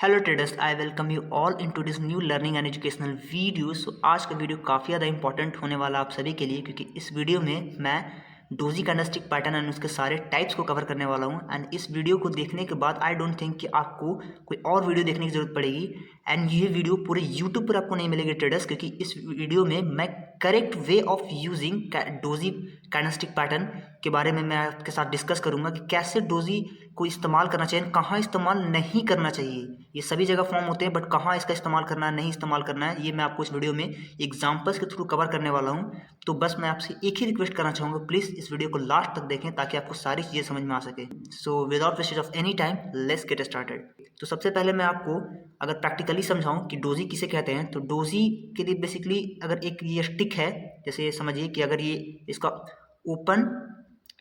Hello traders, I welcome you all into this new learning and educational video. So आज का video काफ़ी ज़्यादा important होने वाला आप सभी के लिए, क्योंकि इस वीडियो में मैं डोजी कैंडलस्टिक पैटर्न एंड उसके सारे टाइप्स को कवर करने वाला हूं। एंड इस वीडियो को देखने के बाद आई डोंट थिंक कि आपको कोई और वीडियो देखने की जरूरत पड़ेगी। एंड ये वीडियो पूरे यूट्यूब पर आपको नहीं मिलेगी ट्रेडर्स, क्योंकि इस वीडियो में मैं correct way of using doji candlestick pattern के बारे में मैं आपके साथ डिस्कस करूंगा कि कैसे डोजी को इस्तेमाल करना चाहिए, कहाँ इस्तेमाल नहीं करना चाहिए। ये सभी जगह फॉर्म होते हैं, बट कहाँ इसका इस्तेमाल करना है, नहीं इस्तेमाल करना है, ये मैं आपको इस वीडियो में एग्जांपल्स के थ्रू कवर करने वाला हूँ। तो बस मैं आपसे एक ही रिक्वेस्ट करना चाहूँगा, प्लीज़ इस वीडियो को लास्ट तक देखें ताकि आपको सारी चीज़ें समझ में आ सके। So without wastage of any time, let's get started. तो सबसे पहले मैं आपको अगर प्रैक्टिकली समझाऊँ कि डोजी किसे कहते हैं, तो डोजी के लिए बेसिकली अगर एक ये स्टिक है, जैसे समझिए कि अगर ये इसका ओपन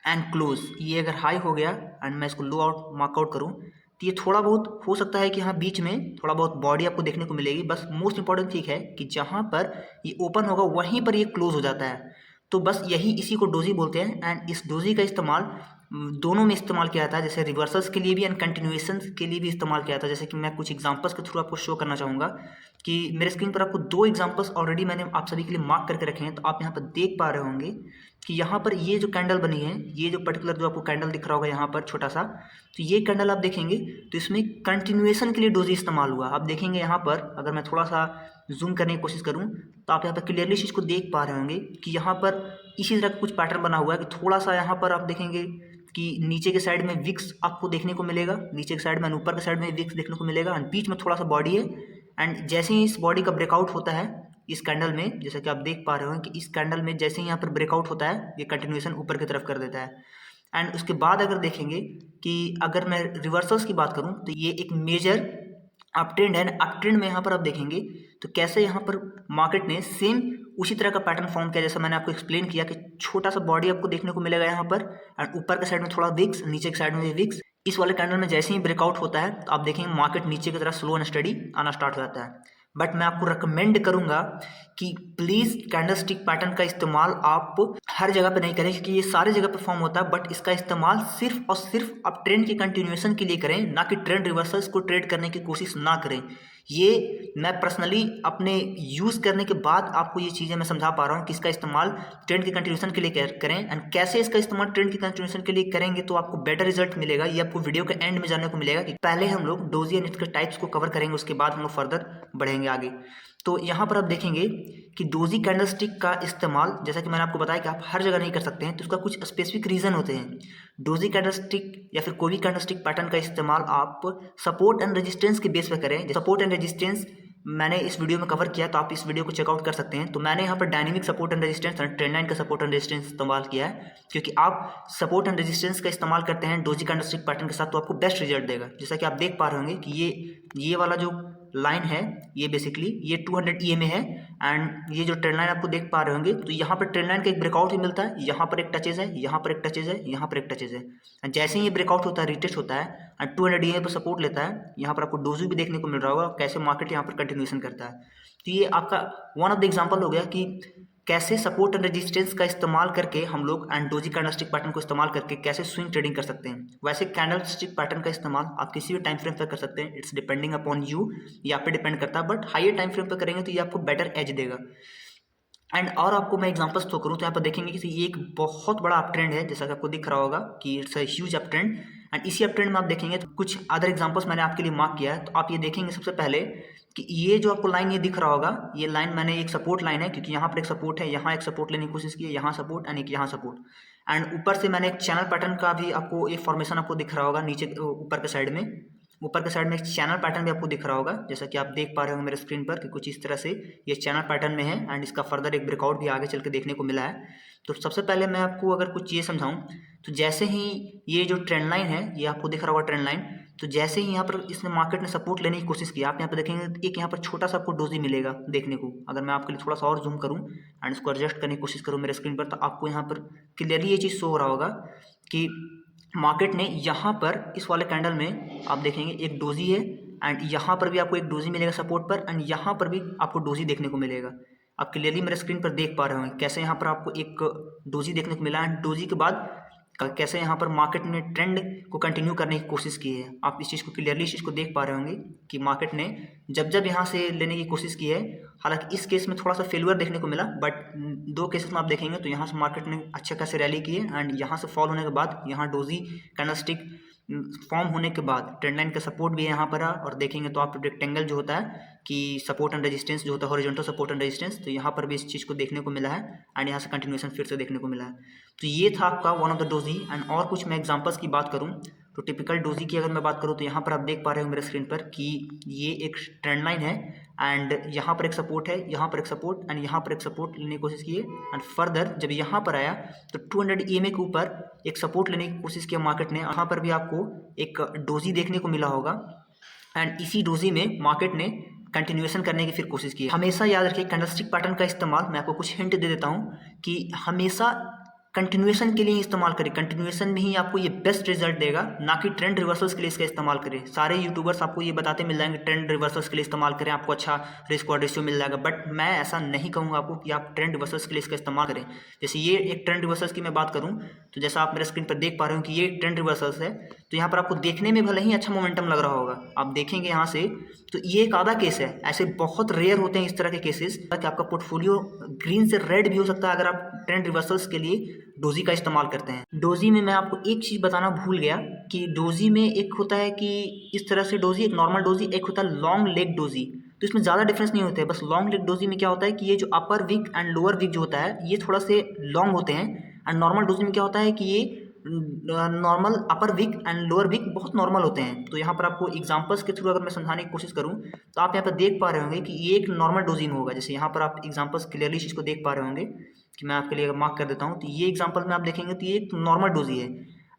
एंड क्लोज ये अगर हाई हो गया एंड मैं इसको लो आउट मार्कआउट करूँ, तो ये थोड़ा बहुत हो सकता है कि हाँ बीच में थोड़ा बहुत बॉडी आपको देखने को मिलेगी। बस मोस्ट इंपॉर्टेंट चीज़ है कि जहाँ पर ये ओपन होगा वहीं पर ये क्लोज हो जाता है। तो बस यही इसी को डोजी बोलते हैं। एंड इस डोजी का इस्तेमाल दोनों में इस्तेमाल किया जाता है, जैसे रिवर्सल्स के लिए भी एंड कंटिन्यूएशन के लिए भी इस्तेमाल किया जाता है। जैसे कि मैं कुछ एग्जांपल्स के थ्रू आपको शो करना चाहूँगा कि मेरे स्क्रीन पर आपको दो एग्जांपल्स ऑलरेडी मैंने आप सभी के लिए मार्क करके रखे हैं। तो आप यहाँ पर देख पा रहे होंगे कि यहाँ पर ये जो कैंडल बनी है, ये जो पर्टिकुलर जो आपको कैंडल दिख रहा होगा यहाँ पर छोटा सा, तो ये कैंडल आप देखेंगे तो इसमें कंटिन्यूएशन के लिए डोजी इस्तेमाल हुआ। आप देखेंगे यहाँ पर अगर मैं थोड़ा सा जूम करने की कोशिश करूँ तो आप यहाँ पर क्लियरली चीज़ को देख पा रहे होंगे कि यहाँ पर इसी तरह का कुछ पैटर्न बना हुआ है कि थोड़ा सा यहाँ पर आप देखेंगे कि नीचे के साइड में विक्स आपको देखने को मिलेगा, नीचे के साइड में, ऊपर के साइड में विक्स देखने को मिलेगा, एंड बीच में थोड़ा सा बॉडी है। एंड जैसे ही इस बॉडी का ब्रेकआउट होता है इस कैंडल में, जैसा कि आप देख पा रहे हो कि इस कैंडल में जैसे ही यहाँ पर ब्रेकआउट होता है ये कंटिन्यूएशन ऊपर की तरफ कर देता है। एंड उसके बाद अगर देखेंगे कि अगर मैं रिवर्सल्स की बात करूँ तो ये एक मेजर अप ट्रेंड है। अप ट्रेंड में यहाँ पर आप देखेंगे तो कैसे यहाँ पर मार्केट ने सेम उसी तरह का पैटर्न फॉर्म किया, जैसा मैंने आपको एक्सप्लेन किया कि छोटा सा बॉडी आपको देखने को मिलेगा यहाँ पर, एंड ऊपर के साइड में थोड़ा विक्स, नीचे के साइड में भी विक्स। इस वाले कैंडल में जैसे ही ब्रेकआउट होता है तो आप देखेंगे मार्केट नीचे की तरफ स्लो एंड स्टडी आना स्टार्ट हो जाता है। बट मैं आपको रिकमेंड करूंगा कि प्लीज़ कैंडलस्टिक पैटर्न का इस्तेमाल आप हर जगह पे नहीं करें, क्योंकि ये सारे जगह पे फॉर्म होता है। बट इसका इस्तेमाल सिर्फ और सिर्फ आप ट्रेंड की कंटिन्यूएशन के लिए करें, ना कि ट्रेंड रिवर्सल्स को ट्रेड करने की कोशिश ना करें। ये मैं पर्सनली अपने यूज़ करने के बाद आपको ये चीज़ें मैं समझा पा रहा हूँ कि इसका इस्तेमाल ट्रेंड की कंटिन्यूएशन के लिए करें। एंड कैसे इसका इस्तेमाल ट्रेंड की कंटिन्यूएशन के लिए करेंगे तो आपको बेटर रिजल्ट मिलेगा, ये आपको वीडियो के एंड में जानने को मिलेगा। कि पहले हम लोग डोजी एंड इसके टाइप्स को कवर करेंगे, उसके बाद हम लोग फर्दर बढ़ेंगे आगे। तो यहाँ पर आप देखेंगे कि डोजी कैंडलस्टिक का इस्तेमाल, जैसा कि मैंने आपको बताया कि आप हर जगह नहीं कर सकते हैं, तो उसका कुछ स्पेसिफिक रीज़न होते हैं। डोजी कैंडलस्टिक या फिर कोई भी कैंडलस्टिक पैटर्न का इस्तेमाल आप सपोर्ट एंड रेजिस्टेंस के बेस पर करें। सपोर्ट एंड रेजिस्टेंस मैंने इस वीडियो में कवर किया, तो आप इस वीडियो को चेकआउट कर सकते हैं। तो मैंने यहाँ पर डायनेमिक सपोर्ट एंड रेजिस्टेंस और ट्रेंड लाइन का सपोर्ट एंड रेजिस्टेंस इस्तेमाल किया है, क्योंकि आप सपोर्ट एंड रेजिस्टेंस का इस्तेमाल करते हैं डोजी कैंडलस्टिक पैटर्न के साथ तो आपको बेस्ट रिजल्ट देगा। जैसा कि आप देख पा रहे होंगे कि ये वाला जो लाइन है ये बेसिकली ये 200 EMA है। एंड ये जो ट्रेंड लाइन आपको देख पा रहे होंगे तो यहाँ पर ट्रेंड लाइन का एक ब्रेकआउट भी मिलता है, यहाँ पर एक टचेज है, यहाँ पर एक टचेज है, यहाँ पर एक टचेज है। एंड जैसे ही ये ब्रेकआउट होता है, रिटेस्ट होता है एंड 200 EMA पर सपोर्ट लेता है, यहाँ पर आपको डोजी भी देखने को मिल रहा होगा कैसे मार्केट यहाँ पर कंटिन्यूएशन करता है। तो ये आपका वन ऑफ द एग्जाम्पल हो गया कि कैसे सपोर्ट एंड रेजिस्टेंस का इस्तेमाल करके हम लोग एंड डोजी कैंडलस्टिक पैटर्न को इस्तेमाल करके कैसे स्विंग ट्रेडिंग कर सकते हैं। वैसे कैंडलस्टिक पैटर्न का इस्तेमाल आप किसी भी टाइम फ्रेम पर कर सकते हैं, इट्स डिपेंडिंग अपॉन यू, ये आप पे डिपेंड करता है। बट हाइयर टाइम फ्रेम पर करेंगे तो ये आपको बेटर एज देगा। एंड और आपको मैं एग्जांपल्स थ्रो करूँ तो यहाँ पर देखेंगे कि ये एक बहुत बड़ा अप ट्रेंड है, जैसा कि आपको दिख रहा होगा कि it's a huge up trend. And इसी अप ट्रेंड में आप देखेंगे तो कुछ अदर एग्जांपल्स मैंने आपके लिए मार्क किया है। तो आप ये देखेंगे सबसे पहले कि ये जो आपको लाइन ये दिख रहा होगा, ये लाइन मैंने एक सपोर्ट लाइन है, क्योंकि यहाँ पर एक सपोर्ट है, यहाँ एक सपोर्ट लेने की कोशिश की है, यहाँ सपोर्ट एंड एक यहाँ सपोर्ट। एंड ऊपर से मैंने एक चैनल पैटर्न का भी आपको एक फॉर्मेशन आपको दिख रहा होगा नीचे ऊपर के साइड में, ऊपर के साइड में एक चैनल पैटर्न भी आपको दिख रहा होगा, जैसा कि आप देख पा रहे होंगे मेरे स्क्रीन पर कि कुछ इस तरह से ये चैनल पैटर्न में है। एंड इसका फर्दर एक ब्रेकआउट भी आगे चल के देखने को मिला है। तो सबसे पहले मैं आपको अगर कुछ चीज़ समझाऊं तो जैसे ही ये जो ट्रेंड लाइन है ये आपको दिख रहा होगा ट्रेंड लाइन, तो जैसे ही यहाँ पर इसने मार्केट ने सपोर्ट लेने की कोशिश की, आप यहाँ पर देखेंगे एक यहाँ पर छोटा सा आपको डोजी मिलेगा देखने को। अगर मैं आपके लिए थोड़ा सा और जूम करूँ एंड इसको एडजस्ट करने की कोशिश करूँ मेरे स्क्रीन पर, तो आपको यहाँ पर क्लियरली ये चीज़ शो हो रहा होगा कि मार्केट ने यहाँ पर इस वाले कैंडल में आप देखेंगे एक डोजी है, एंड यहाँ पर भी आपको एक डोजी मिलेगा सपोर्ट पर, एंड यहाँ पर भी आपको डोजी देखने को मिलेगा। आप क्लियरली मेरे स्क्रीन पर देख पा रहे होंगे कैसे यहाँ पर आपको एक डोजी देखने को मिला। एंड डोजी के बाद कैसे यहाँ पर मार्केट ने ट्रेंड को कंटिन्यू करने की कोशिश की है। आप इस चीज़ को क्लियरली इस चीज़ को देख पा रहे होंगे कि मार्केट ने जब यहाँ से लेने की कोशिश की है, हालांकि इस केस में थोड़ा सा फेलियर देखने को मिला, बट दो केसेस में आप देखेंगे तो यहाँ से मार्केट ने अच्छे खासे रैली की है एंड यहाँ से फॉल होने के बाद यहाँ डोजी कैंडलस्टिक फॉर्म होने के बाद ट्रेंड लाइन का सपोर्ट भी है यहाँ पर और देखेंगे तो आप रेक्टेंगल जो होता है कि सपोर्ट एंड रेजिस्टेंस जो होता है हॉरिजॉन्टल सपोर्ट एंड रेजिस्टेंस, तो यहाँ पर भी इस चीज़ को देखने को मिला है एंड यहाँ से कंटिन्यूएशन फिर से देखने को मिला है। तो ये था आपका one of the doji. And और कुछ मैं एग्जांपल्स की बात करूँ तो टिपिकल डोजी की अगर मैं बात करूँ तो यहाँ पर आप देख पा रहे हो मेरे स्क्रीन पर कि ये एक ट्रेंड लाइन है एंड यहाँ पर एक सपोर्ट है, यहाँ पर एक सपोर्ट एंड यहाँ पर एक सपोर्ट लेने की कोशिश की है एंड फर्दर जब यहाँ पर आया तो 200 EMA के ऊपर एक सपोर्ट लेने की कोशिश किया मार्केट ने। यहाँ पर भी आपको एक डोजी देखने को मिला होगा एंड इसी डोजी में मार्केट ने कंटिन्यूएशन करने की फिर कोशिश की। हमेशा याद रखिए कैंडलस्टिक पैटर्न का इस्तेमाल, मैं आपको कुछ हिंट दे देता हूँ कि हमेशा कंटिन्यूएशन के लिए इस्तेमाल करें। कंटिन्यूएशन में ही आपको ये बेस्ट रिजल्ट देगा, ना कि ट्रेंड रिवर्सल्स के लिए इसका इस्तेमाल करें। सारे यूट्यूबर्स आपको ये बताते मिल जाएंगे ट्रेंड रिवर्सल्स के लिए इस्तेमाल करें, आपको अच्छा रिस्क और रेशियो मिल जाएगा, बट मैं ऐसा नहीं कहूँगा आपको कि आप ट्रेंड रिवर्सल्स के लिए इसका इस्तेमाल करें। जैसे ये एक ट्रेंड रिवर्सल्स की मैं बात करूँ तो जैसा आप मेरे स्क्रीन पर देख पा रहे हो कि ये ट्रेंड रिवर्सल्स है, तो यहाँ पर आपको देखने में भले ही अच्छा मोमेंटम लग रहा होगा, आप देखेंगे यहाँ से तो ये एक आधा केस है। ऐसे बहुत रेयर होते हैं इस तरह के केसेस कि आपका पोर्टफोलियो ग्रीन से रेड भी हो सकता है अगर आप ट्रेंड रिवर्सल्स के लिए डोजी का इस्तेमाल करते हैं। डोजी में मैं आपको एक चीज़ बताना भूल गया कि डोजी में एक होता है कि इस तरह से डोजी, एक नॉर्मल डोजी, एक होता है लॉन्ग लेग डोजी। तो इसमें ज़्यादा डिफरेंस नहीं होता है, बस लॉन्ग लेग डोजी में क्या होता है कि ये जो अपर विक एंड लोअर विक जो होता है ये थोड़ा से लॉन्ग होते हैं एंड नॉर्मल डोजी में क्या होता है कि ये normal upper wick and lower wick बहुत नॉर्मल होते हैं। तो यहाँ पर आपको एग्जांपल्स के थ्रू अगर मैं समझाने की कोशिश करूँ तो आप यहाँ पर देख पा रहे होंगे कि ये एक नॉर्मल डोजी में होगा। जैसे यहाँ पर आप एग्जांपल्स क्लियरली चीज़ को देख पा रहे होंगे कि मैं आपके लिए अगर मार्क कर देता हूँ तो ये एग्जांपल में आप देखेंगे तो ये एक नॉर्मल डोजी है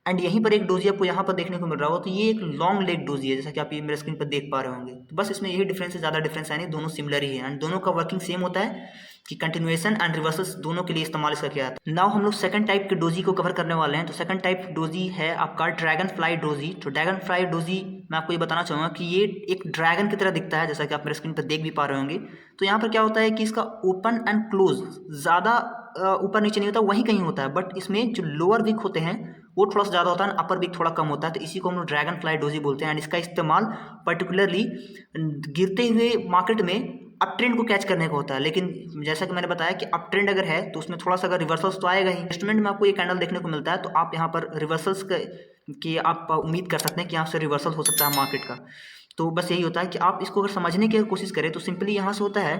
एंड यहीं पर एक डोजी आपको यहाँ पर देखने को मिल रहा हो तो ये एक लॉन्ग लेग डोजी है, जैसा कि आप ये मेरे स्क्रीन पर देख पा रहे होंगे। तो बस इसमें यही डिफरेंस है, ज़्यादा डिफरेंस है नहीं, दोनों सिमिलर ही है एंड दोनों का वर्किंग सेम होता है कि कंटिन्यूएशन एंड रिवर्सल्स दोनों के लिए इस्तेमाल इसका किया जाता है। नाउ हम लोग सेकंड टाइप के डोजी को कवर करने वाले हैं। तो सेकंड टाइप डोजी है आपका ड्रैगन फ्लाई डोजी। तो ड्रैगन फ्लाई डोजी मैं आपको ये बताना चाहूँगा कि ये एक ड्रैगन की तरह दिखता है, जैसा कि आप मेरे स्क्रीन पर देख भी पा रहे होंगे। तो यहाँ पर क्या होता है कि इसका ओपन एंड क्लोज ज़्यादा ऊपर नीचे नहीं होता, वहीं कहीं होता है, बट इसमें जो लोअर विक होते हैं वो थोड़ा सा ज़्यादा होता है, अपर विक थोड़ा कम होता है। तो इसी को हम लोग ड्रैगन फ्लाई डोजी बोलते हैं एंड इसका इस्तेमाल पर्टिकुलरली गिरते हुए मार्केट में अप ट्रेंड को कैच करने का होता है। लेकिन जैसा कि मैंने बताया कि अप ट्रेंड अगर है तो उसमें थोड़ा सा अगर रिवर्सल्स तो आएगा ही। इन्वेस्टमेंट में आपको ये कैंडल देखने को मिलता है तो आप यहाँ पर रिवर्सल्स की आप उम्मीद कर सकते हैं कि यहाँ से रिवर्सल हो सकता है मार्केट का। तो बस यही होता है कि आप इसको अगर समझने की कोशिश करें तो सिंपली यहाँ से होता है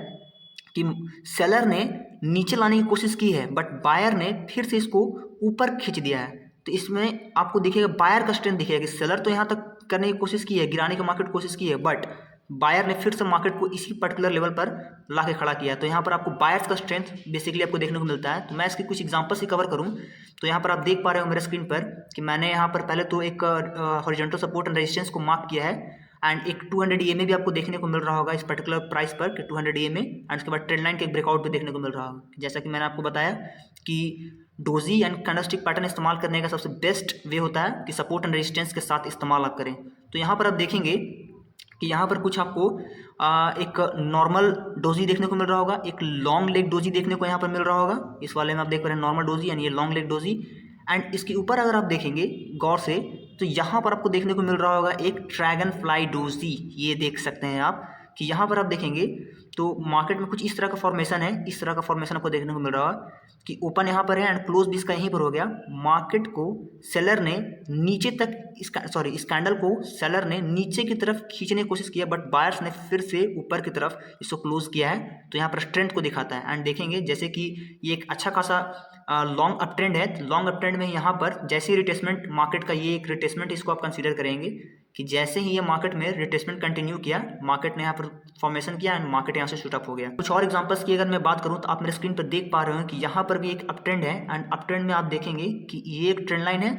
कि सेलर ने नीचे लाने की कोशिश की है बट बायर ने फिर से इसको ऊपर खींच दिया है। तो इसमें आपको दिखेगा बायर का स्ट्रेंथ दिखेगा कि सेलर तो यहाँ तक करने की कोशिश की है, गिराने की मार्केट कोशिश की है, बट बायर ने फिर से मार्केट को इसी पर्टिकुलर लेवल पर ला के खड़ा किया। तो यहाँ पर आपको बायर्स का स्ट्रेंथ बेसिकली आपको देखने को मिलता है। तो मैं इसके कुछ एग्जांपल्स ही कवर करूँ तो यहाँ पर आप देख पा रहे हो मेरे स्क्रीन पर कि मैंने यहाँ पर पहले तो एक हॉरिजॉन्टल सपोर्ट एंड रेजिस्टेंस को मार्क किया है एंड एक 200 EMA भी आपको देखने को मिल रहा होगा इस पर्टिकुलर प्राइस पर कि 200 EMA एंड उसके बाद ट्रेंड लाइन के ब्रेकआउट भी देखने को मिल रहा होगा। जैसा कि मैंने आपको बताया कि डोजी एंड कैंडलस्टिक पैटर्न इस्तेमाल करने का सबसे बेस्ट वे होता है कि सपोर्ट एंड रेजिस्टेंस के साथ इस्तेमाल आप करें। तो यहाँ पर आप देखेंगे कि यहाँ पर कुछ आपको एक नॉर्मल डोजी देखने को मिल रहा होगा, एक लॉन्ग लेग डोजी देखने को यहाँ पर मिल रहा होगा। इस वाले में आप देख पा रहे हैं नॉर्मल डोजी एंड ये लॉन्ग लेग डोजी एंड इसके ऊपर अगर आप देखेंगे गौर से तो यहाँ पर आपको देखने को मिल रहा होगा एक ड्रैगन फ्लाई डोजी। ये देख सकते हैं आप कि यहाँ पर आप देखेंगे तो मार्केट में कुछ इस तरह का फॉर्मेशन है, इस तरह का फॉर्मेशन आपको देखने को मिल रहा है कि ओपन यहाँ पर है एंड क्लोज भी इसका यहीं पर हो गया। मार्केट को सेलर ने नीचे तक इस कैंडल को सेलर ने नीचे की तरफ खींचने की कोशिश किया बट बायर्स ने फिर से ऊपर की तरफ इसको क्लोज किया है। तो यहाँ पर स्ट्रेंथ को दिखाता है एंड देखेंगे जैसे कि ये एक अच्छा खासा लॉन्ग अप ट्रेंड है। लॉन्ग अप ट्रेंड में यहाँ पर जैसे ही रिट्रेसमेंट मार्केट का ये एक रिट्रेसमेंट इसको आप कंसीडर करेंगे कि जैसे ही ये मार्केट में रिट्रेसमेंट कंटिन्यू किया, मार्केट ने यहाँ पर फॉर्मेशन किया एंड मार्केट यहाँ से शूट अप हो गया। कुछ और एग्जांपल्स की अगर मैं बात करूँ तो आप मेरे स्क्रीन पर देख पा रहे हो कि यहाँ पर भी एक अप ट्रेंड है एंड अप ट्रेंड में आप देखेंगे कि ये एक ट्रेंड लाइन है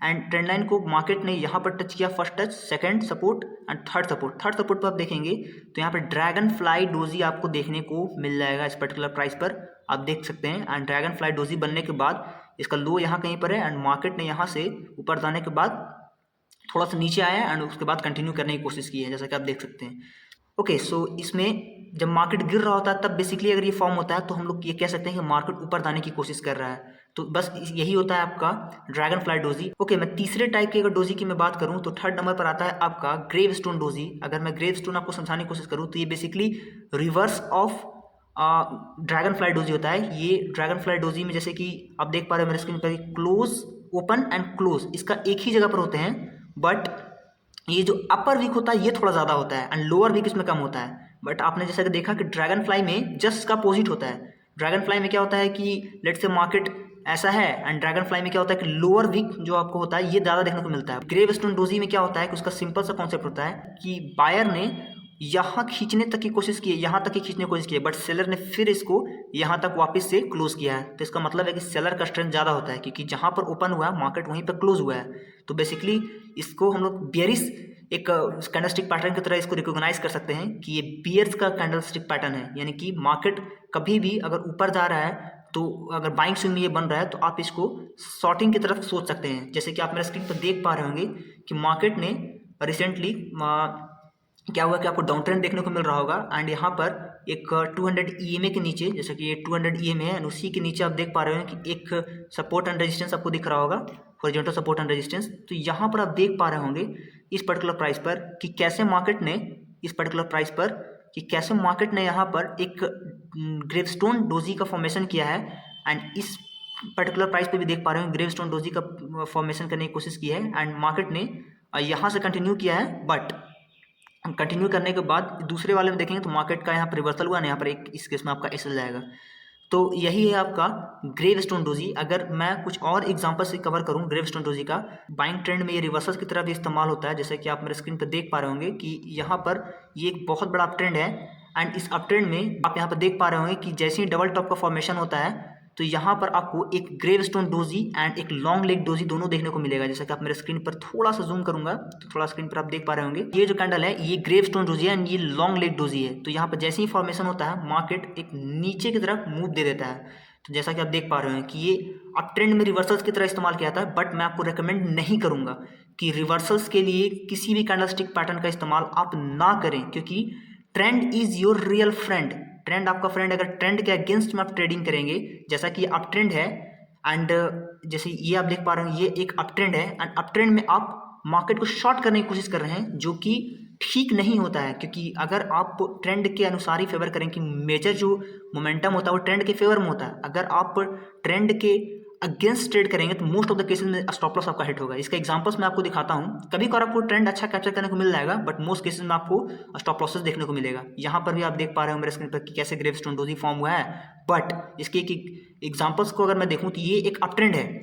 एंड ट्रेंड लाइन को मार्केट ने यहाँ पर टच किया, first touch, second support and third support. Third support पर आप देखेंगे तो यहाँ पर ड्रैगन फ्लाई डोजी आपको देखने को मिल जाएगा इस पर्टिकुलर प्राइस पर, आप देख सकते हैं। एंड ड्रैगन फ्लाई डोजी बनने के बाद इसका लो यहाँ कहीं पर है एंड मार्केट ने यहाँ से ऊपर जाने के बाद थोड़ा सा नीचे आया एंड उसके बाद कंटिन्यू करने की कोशिश की है, जैसा कि आप देख सकते हैं। ओके, सो इसमें जब मार्केट गिर रहा होता है तब बेसिकली अगर ये फॉर्म होता है तो हम लोग ये कह सकते हैं कि मार्केट ऊपर जाने की कोशिश कर रहा है तो बस यही होता है आपका ड्रैगन फ्लाई डोजी। ओके, मैं तीसरे टाइप के अगर डोजी की मैं बात करूं तो थर्ड नंबर पर आता है आपका ग्रेव स्टोन डोजी। अगर मैं ग्रेव स्टोन आपको समझाने की कोशिश करूं तो ये basically reverse of dragon fly doji होता है। ये ड्रैगन फ्लाई डोजी में जैसे कि आप देख पा रहे हो मेरे स्क्रीन पर, क्लोज, ओपन एंड क्लोज इसका एक ही जगह पर होते हैं, बट ये जो अपर वीक होता है ये थोड़ा ज़्यादा होता है एंड लोअर वीक इसमें कम होता है। बट आपने जैसा कि देखा कि ड्रैगन फ्लाई में जस्ट इसका अपोजिट होता है। ड्रैगन फ्लाई में क्या होता है कि लेट्स से मार्केट ऐसा है एंड ड्रैगन फ्लाई में क्या होता है कि लोअर वीक जो आपको होता है ये ज़्यादा देखने को मिलता है। ग्रेव स्टोन डोजी में क्या होता है कि उसका सिंपल सा कॉन्सेप्ट होता है कि बायर ने यहाँ खींचने तक की कोशिश की है, यहाँ तक ही खींचने की कोशिश की है, बट सेलर ने फिर इसको यहाँ तक वापस से क्लोज किया है। तो इसका मतलब है कि सेलर का स्ट्रेंथ ज़्यादा होता है, क्योंकि जहाँ पर ओपन हुआ है मार्केट वहीं पर क्लोज हुआ है। तो बेसिकली इसको हम लोग बेयरिश एक कैंडलस्टिक पैटर्न की तरह इसको रिकॉग्नाइज कर सकते हैं कि ये बियर्स का कैंडलस्टिक पैटर्न है, यानी कि मार्केट कभी भी अगर ऊपर जा रहा है तो अगर बाइंग स्विंग में ये बन रहा है तो आप इसको शॉर्टिंग की तरफ सोच सकते हैं। जैसे कि आप मेरे स्क्रीन पर देख पा रहे होंगे कि मार्केट ने रिसेंटली क्या हुआ कि आपको डाउन ट्रेंड देखने को मिल रहा होगा एंड यहाँ पर एक 200 EMA के नीचे, जैसे कि ये 200 EMA है एंड उसी के नीचे आप देख पा रहे हैं कि एक सपोर्ट एंड रेजिस्टेंस आपको दिख रहा होगा, हॉरिजॉन्टल सपोर्ट एंड रेजिस्टेंस। तो यहाँ पर आप देख पा रहे होंगे इस पर्टिकुलर प्राइस पर कि कैसे मार्केट ने यहाँ पर एक ग्रेवस्टोन डोजी का फॉर्मेशन किया है एंड इस पर्टिकुलर प्राइस पे भी देख पा रहे हैं ग्रेवस्टोन डोजी का फॉर्मेशन करने की कोशिश की है एंड मार्केट ने यहाँ से कंटिन्यू किया है। बट कंटिन्यू करने के बाद दूसरे वाले में देखेंगे तो मार्केट का यहाँ पर रिवर्सल हुआ ना, यहाँ पर एक इस केस में आपका एसएल जाएगा। तो यही है आपका ग्रेव स्टोन डोजी। अगर मैं कुछ और एग्जांपल से कवर करूं ग्रेव स्टोन डोजी का, बाइंग ट्रेंड में ये रिवर्सल्स की तरह भी इस्तेमाल होता है, जैसे कि आप मेरे स्क्रीन पर देख पा रहे होंगे कि यहाँ पर ये एक बहुत बड़ा अप ट्रेंड है एंड इस अप ट्रेंड में आप यहाँ पर देख पा रहे होंगे कि जैसे ही डबल टॉप का फॉर्मेशन होता है तो यहाँ पर आपको एक ग्रेव स्टोन डोजी एंड एक लॉन्ग लेग डोजी दोनों देखने को मिलेगा। जैसे कि आप मेरे स्क्रीन पर थोड़ा सा जूम करूंगा तो थोड़ा स्क्रीन पर आप देख पा रहे होंगे ये जो कैंडल है ये ग्रेव स्टोन डोजी है एंड ये लॉन्ग लेग डोजी है। तो यहाँ पर जैसे ही फॉर्मेशन होता है मार्केट एक नीचे की तरफ मूव दे देता है। तो जैसा कि आप देख पा रहे हैं कि ये अप ट्रेंड में रिवर्सल्स की तरह इस्तेमाल किया था, बट मैं आपको रेकमेंड नहीं करूंगा कि रिवर्सल्स के लिए किसी भी कैंडलस्टिक पैटर्न का इस्तेमाल आप ना करें, क्योंकि trend is your real friend. Trend आपका फ्रेंड, अगर ट्रेंड के अगेंस्ट में आप ट्रेडिंग करेंगे, जैसा कि अप ट्रेंड है एंड जैसे ये आप देख पा रहे हैं ये एक अप ट्रेंड है एंड अप ट्रेंड में आप मार्केट को शॉर्ट करने की कोशिश कर रहे हैं, जो कि ठीक नहीं होता है। क्योंकि अगर आप ट्रेंड के अनुसार ही फेवर करें कि मेजर जो मोमेंटम होता है वो ट्रेंड के फेवर में होता है, अगर आप ट्रेंड के अगेंस्ट ट्रेड करेंगे तो मोस्ट ऑफ द केसेस में स्टॉप लॉस आपका हिट होगा। इसका एग्जांपल्स मैं आपको दिखाता हूँ। कभी कभार आपको ट्रेंड अच्छा कैप्चर करने को मिल जाएगा, बट मोस्ट केसेस में आपको स्टॉप लॉसेस देखने को मिलेगा। यहाँ पर भी आप देख पा रहे हो मेरे स्क्रीन पर कि कैसे ग्रेव स्टोन डोजी फॉर्म हुआ है, बट इसके एग्जाम्पल्स को अगर मैं देखूँ तो ये एक अप ट्रेंड है।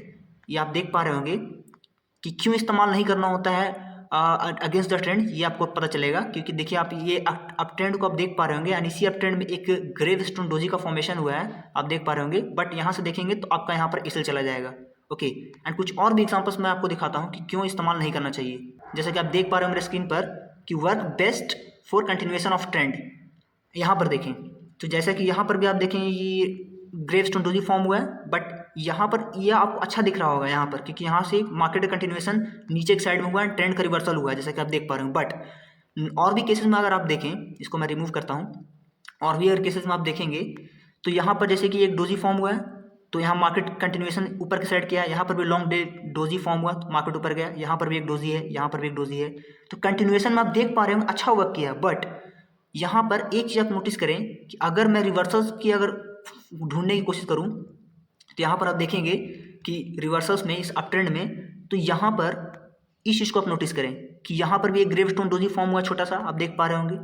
ये आप देख पा रहे होंगे कि क्यों इस्तेमाल नहीं करना होता है अगेंस्ट द ट्रेंड, ये आपको पता चलेगा। क्योंकि देखिए आप ये अप ट्रेंड को आप देख पा रहे होंगे एंड इसी अप ट्रेंड में एक ग्रेव स्टोन डोजी का फॉर्मेशन हुआ है, आप देख पा रहे होंगे। बट यहाँ से देखेंगे तो आपका यहाँ पर एसएल चला जाएगा। ओके, एंड कुछ और भी एग्जांपल्स मैं आपको दिखाता हूँ कि क्यों इस्तेमाल नहीं करना चाहिए। जैसा कि आप देख पा रहे हो मेरे स्क्रीन पर कि work best for continuation of trend, यहाँ पर देखें तो जैसा कि यहाँ पर भी आप देखेंगे ये ग्रेव स्टोन डोजी फॉर्म हुआ है, बट यहाँ पर यह आपको अच्छा दिख रहा होगा यहाँ पर, क्योंकि यहाँ से मार्केट का कंटिन्यूएशन नीचे की साइड में हुआ है, ट्रेंड का रिवर्सल हुआ है, जैसा कि आप देख पा रहे हो। बट और भी केसेस में अगर आप देखें, इसको मैं रिमूव करता हूँ, और भी अगर केसेस में आप देखेंगे तो यहाँ पर जैसे कि एक डोजी फॉर्म हुआ है तो यहाँ मार्केट कंटिन्यूएशन ऊपर की साइड किया, यहाँ पर भी लॉन्ग डोजी फॉर्म हुआ तो मार्केट ऊपर गया, यहाँ पर भी एक डोजी है, यहाँ पर भी एक डोजी है। तो कंटिन्यूएशन में आप देख पा रहे हो अच्छा वर्क किया। बट यहाँ पर एक चीज़ आप नोटिस करें कि अगर मैं रिवर्सल्स की अगर ढूंढने की कोशिश करूँ तो यहाँ पर आप देखेंगे कि रिवर्सल्स में इस अप ट्रेंड में, तो यहाँ पर इस चीज़ को आप नोटिस करें कि यहाँ पर भी एक ग्रेव स्टोन डोजी फॉर्म हुआ छोटा सा, आप देख पा रहे होंगे।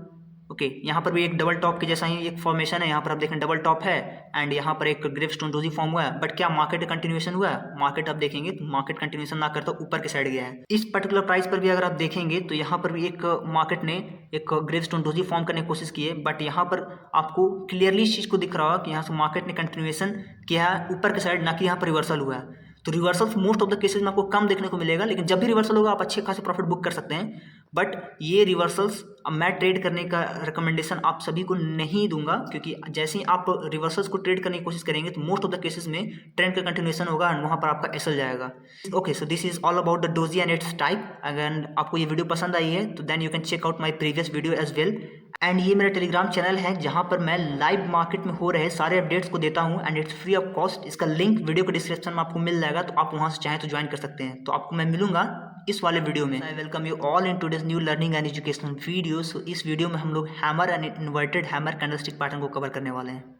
ओके, यहाँ पर भी एक डबल टॉप के जैसा ही एक फॉर्मेशन है, यहाँ पर आप देखें डबल टॉप है एंड यहाँ पर एक ग्रेव स्टोन डोजी फॉर्म हुआ है। बट क्या मार्केट कंटिन्यूएशन हुआ है? मार्केट आप देखेंगे तो मार्केट कंटिन्यूएशन ना करता ऊपर की साइड गया है। इस पर्टिकुलर प्राइस पर भी अगर आप देखेंगे तो यहाँ पर भी एक मार्केट ने एक ग्रेव स्टोन डोजी फॉर्म करने की कोशिश की है, बट यहाँ पर आपको क्लियरली इस चीज़ को दिख रहा होगा कि यहाँ से मार्केट ने कंटिन्यूएशन किया है ऊपर की साइड, ना कि यहाँ पर रिवर्सल हुआ है। तो reversal most of the cases में आपको कम देखने को मिलेगा, लेकिन जब भी रिवर्सल होगा आप अच्छे खासे प्रॉफिट बुक कर सकते हैं। बट ये रिवर्सल्स अब मैं ट्रेड करने का रिकमेंडेशन आप सभी को नहीं दूंगा, क्योंकि जैसे ही आप रिवर्सल्स को ट्रेड करने की कोशिश करेंगे तो मोस्ट ऑफ द केसेस में ट्रेंड का कंटिन्यूएशन होगा एंड वहाँ पर आपका एसएल जाएगा। Okay, so this is all about the doji and its type. अगर आपको ये वीडियो पसंद आई है तो then you can check out my previous video as well. And ये मेरा टेलीग्राम चैनल है जहाँ पर मैं लाइव मार्केट में हो रहे सारे अपडेट्स को देता हूँ and it's free of cost. इसका लिंक वीडियो के डिस्क्रिप्शन में आपको मिल जाएगा, तो आप वहाँ से चाहें तो ज्वाइन कर सकते हैं। तो आपको मैं मिलूंगा इस वाले वीडियो में। I welcome you all in today's new learning and educational video. So इस वीडियो में हम लोग hammer and inverted hammer candlestick pattern को कवर करने वाले हैं।